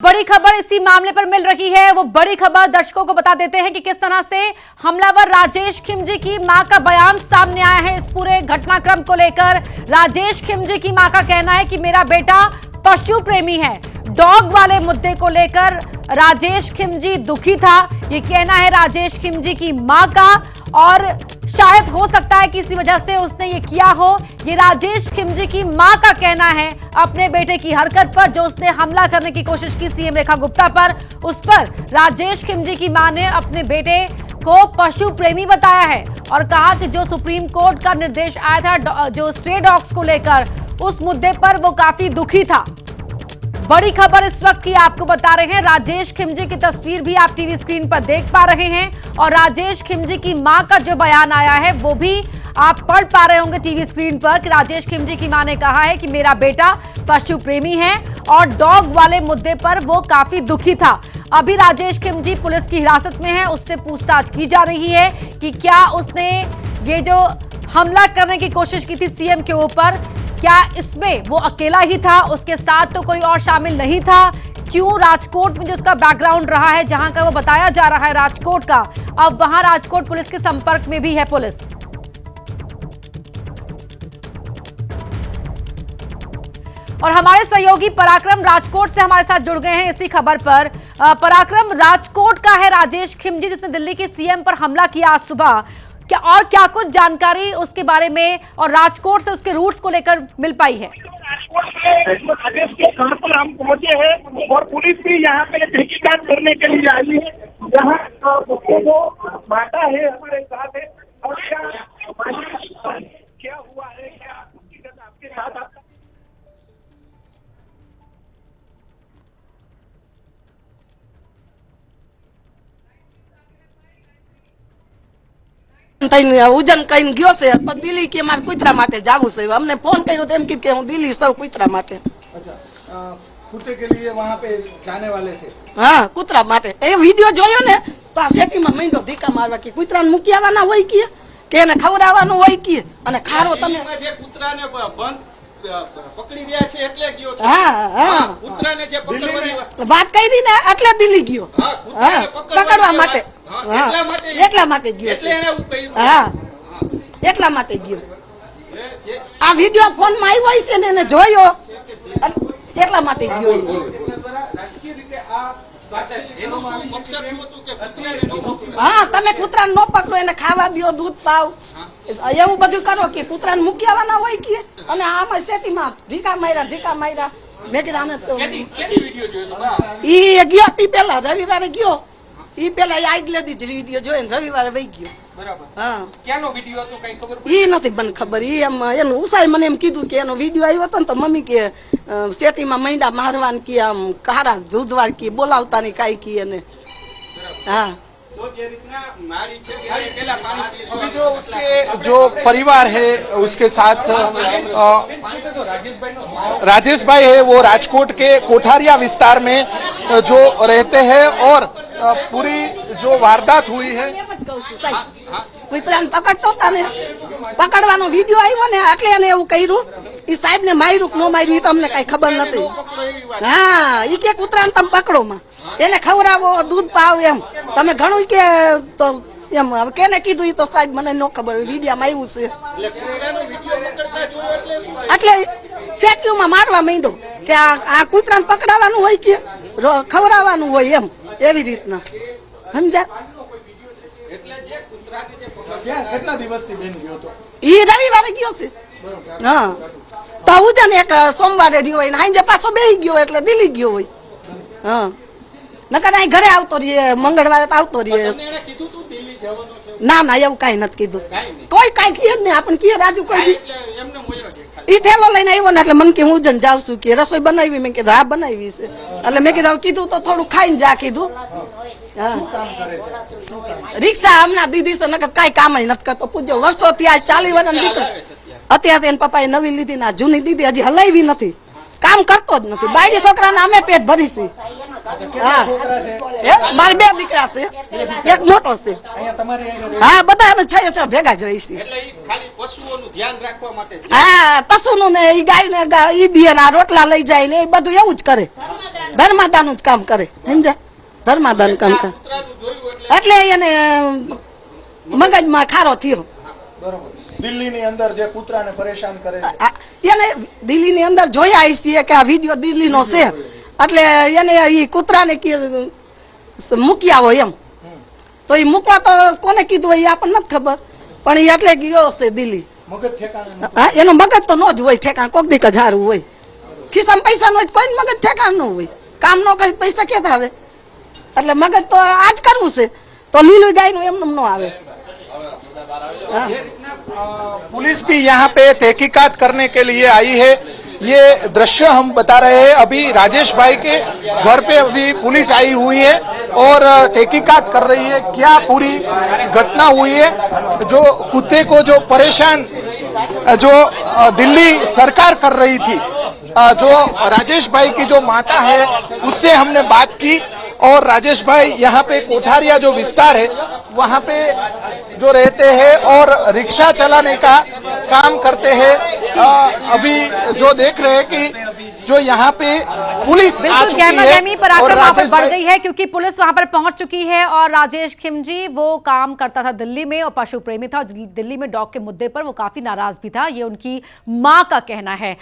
बड़ी खबर इसी मामले पर मिल रही है। वो बड़ी खबर दर्शकों को बता देते हैं कि किस तरह से हमलावर राजेश खिमजी की मां का बयान सामने आया है। इस पूरे घटनाक्रम को लेकर राजेश खिमजी की मां का कहना है कि मेरा बेटा पशु प्रेमी है। डॉग वाले मुद्दे को लेकर राजेश खिमजी दुखी था, ये कहना है राजेश खिमजी की मां का, और शायद हो सकता है कि इसी वजह से उसने ये किया हो। ये राजेश खिमजी की मां का कहना है अपने बेटे की हरकत पर, जो उसने हमला करने की कोशिश की सीएम रेखा गुप्ता पर, उस पर राजेश खिमजी की मां ने अपने बेटे को पशु प्रेमी बताया है और कहा कि जो सुप्रीम कोर्ट का निर्देश आया था जो स्ट्रे डॉग्स को लेकर, उस मुद्दे पर वो काफी दुखी था। बड़ी खबर इस वक्त की आपको बता रहे हैं। राजेश खिमजी की तस्वीर भी आप टीवी स्क्रीन पर देख पा रहे हैं और राजेश खिमजी की मां का जो बयान आया है वो भी आप पढ़ पा रहे होंगे टीवी स्क्रीन पर कि राजेश खिमजी की मां ने कहा है कि मेरा बेटा पशु प्रेमी है और डॉग वाले मुद्दे पर वो काफी दुखी था। अभी राजेश खिमजी पुलिस की हिरासत में है, उससे पूछताछ की जा रही है कि क्या उसने ये जो हमला करने की कोशिश की थी सीएम के ऊपर, क्या इसमें वो अकेला ही था, उसके साथ तो कोई और शामिल नहीं था। क्यों राजकोट में जो उसका बैकग्राउंड रहा है, जहां का वो बताया जा रहा है राजकोट का, अब वहां राजकोट पुलिस के संपर्क में भी है पुलिस। और हमारे सहयोगी पराक्रम राजकोट से हमारे साथ जुड़ गए हैं इसी खबर पर। पराक्रम, राजकोट का है राजेश खिमजी जिसने दिल्ली के सीएम पर हमला किया आज सुबह, क्या कुछ जानकारी उसके बारे में और राजकोट से उसके रूट्स को लेकर मिल पाई है? राजेश के घर पर हम पहुंचे हैं और पुलिस भी यहाँ पे तहकीकात करने के लिए आई है। यहाँ वो माता है हमारे साथ है, और क्या हुआ है, क्या आपके साथ आपका ઉજન કઈ ગયો છે પણ દિલ્હી કે મારે કુતરા માટે જાવું છે। અમને ફોન કર્યો તેમ કીધું કે હું દિલ્હી સૌ કુતરા માટે। अच्छा, कुत्ते के लिए वहाँ पे जाने वाले थे? हाँ, कुतरा માટે। એ વિડિયો જોયો ને તો આ સેટીમાં મીંડો ધીકા મારવા કે કુતરાને મૂકી આવવાના હોય કે એને ખવડાવવાનું હોય કે, અને ખારો તમે જે કૂતરાને બંધ પકડી રહ્યા છે એટલે ગયો છે। હા હા, કૂતરાને જે પકડવાની વાત કરી ને એટલે દિલ્હી ગયો। હા, કૂતરાને પકડવા માટે। હા, એટલા માટે ગયો એટલે એને એવું કહ્યું। હા, એટલા માટે ગયો। આ વિડિયો ફોનમાં આવ્યો છે ને એને જોયો એટલા માટે ગયો। રાજકીય રીતે આ એનું શું મકસદ શું હતું કે કૂતરાને ન પકડો? હા, તમે કૂતરાને ન પકડો, એને ખાવા દ્યો, દૂધ પાવ, એવું બધું કરો કે કૂતરાને મૂકી આવવાના હોય કે, અને આમાં સેતીમાં ઢીકા માર્યા। મેં કીધું આને તો કેની વિડિયો જોયો તો? ઈ ગયો તી પેલા રવિવારે ગયો, ઈ પેલા આગલે દી જ વિડિયો જોયો ને રવિવારે વહી ગયો। બરાબર, હા, ક્યાંનો વિડિયો હતો કઈ ખબર? ઈ નથી મને ખબર। ઈ એમ એનું ઉસાઈ મને એમ કીધું કે એનો વિડિયો આવ્યો હતો ને તો મમ્મી કે સેટીમાં મૈંડા મારવાન કે આમ કારા જુદવાર કે બોલાવતા ની કાઈ की એને। हाँ, अभी जो उसके जो परिवार है उसके साथ राजेश भाई है, वो राजकोट के कोठारिया विस्तार में जो रहते हैं और पूरी जो वारदात हुई है કુતરાને પકડતો હતા ને, પકડવાનો વિડિયો આવ્યો ને એટલે એને એવું કર્યું। ઈ સાહેબ ને માર્યું કે ન માર્યું ઈ તો અમને કઈ ખબર નથી। હા, ઈ કે કુતરાને તમે પકડો માં, એને ખવડાવો, દૂધ પાવ, એમ તમે ઘણું કે તો એમ હવે કેને કીધું ઈ તો સાહેબ મને ન ખબર, વિડિયામાં આવ્યું છે એટલે સેક્યુમાં મારવા માંડ્યો કે આ કુતરાને પકડાવાનું હોય કે ખવડાવવાનું હોય એમ, એવી રીતના સમજ્યા। કેટલા દિવસથી બેન ગયો હતો? ઈ રવિવારે ગયો છે। હા, તો ઉજન એક સોમવારે રહ્યો હોય ને હાંજે પાછો બેહી ગયો એટલે દિલ્હી ગયો હોય। હા, નકર અહીં ઘરે આવતો રહીએ, મંગળવારે તો આવતો રહીએ। એને કીધું તું દિલ્હી જવાનો છે? ના ના, એવું કઈ નથી કીધું, કોઈ કઈ કહે જ નહીં આપણને, કે રાજુ કોઈ એટલે એમને મોયો છે ખાલી। ઈ થેલો લઈને આવ્યો ને એટલે મને કે હું ઉજન જાઉં છું કે રસોઈ બનાવી, મેં કીધું હા બનાવી છે, એટલે મેં કીધું તો થોડું ખાઈને જા કીધું। હા, રિક્ષા હમણાં દીધી છે, નકર કઈ કામ નથી કરતો। પૂછજો વર્ષો ત્યાં 40 વર્ષ દીકરો, અત્યારે એના પપ્પાએ નવી લીધી ના જૂની દીધી હજી હલાવી નથી, કામ કરતો જ નથી। બાયડી છોકરાને અમે પેટ ભરી છે। હા મારે 2 દીકરા છે, એક મોટો છે. હા બધા અમે 6 ભેગા જ રહી છીએ. એટલે ઈ ખાલી પશુઓનું ધ્યાન રાખવા માટે જ. હા પશુનું ને ઈ ગાય ને ઈ દે ને રોટલા લઈ જાય ને એ બધું એવું જ કરે, ધર્માદાનું જ કામ કરે, સમજ્યા? ધર્માદાન કામ કરે કૂતરાનું જોયું એટલે એને મગજમાં ખારો થયો. દિલ્હીની અંદર જે કૂતરાને પરેશાન કરે છે, એને દિલ્હીની અંદર જોયા છીએ કે આ વિડીયો દિલ્હીનો છે, એટલે એને ઈ કૂતરાને મૂકી આવો એમ. તો એ મૂકવા તો કોને કીધું હોય એ આપણને નથી ખબર, પણ એ એટલે ગયો છે દિલ્હી. મગજ ઠેકાણે હા એનો મગજ તો ન જ હોય ઠેકાણ, કોક દી કજારું હોય, ખિસ્સામાં પૈસા ન હોય કોઈ મગજ ઠેકાણ ન હોય, કામ ન કરે પૈસા ક્યાંથી આવે? એટલે મગજ તો આજ કરવું છે તો લીલું ગાયનું એમને ન આવે. पुलिस भी यहाँ पे तहकीकात करने के लिए आई है। ये दृश्य हम बता रहे हैं, अभी राजेश भाई के घर पे अभी पुलिस आई हुई है और तहकीकात कर रही है क्या पूरी घटना हुई है। जो कुत्ते को जो परेशान जो दिल्ली सरकार कर रही थी, जो राजेश भाई की जो माता है उससे हमने बात की और राजेश भाई यहाँ पे कोठारिया जो विस्तार है वहाँ पे जो रहते हैं और रिक्शा चलाने का काम करते हैं। अभी जो देख रहे हैं कि जो यहाँ पे पुलिस आ चुकी है पराक्रम वहाँ पर बढ़ गई है क्योंकि पुलिस वहाँ पर पहुंच चुकी है और राजेश खिमजी वो काम करता था दिल्ली में और पशु प्रेमी था, दिल्ली में डॉग के मुद्दे पर वो काफी नाराज भी था, ये उनकी मां का कहना है।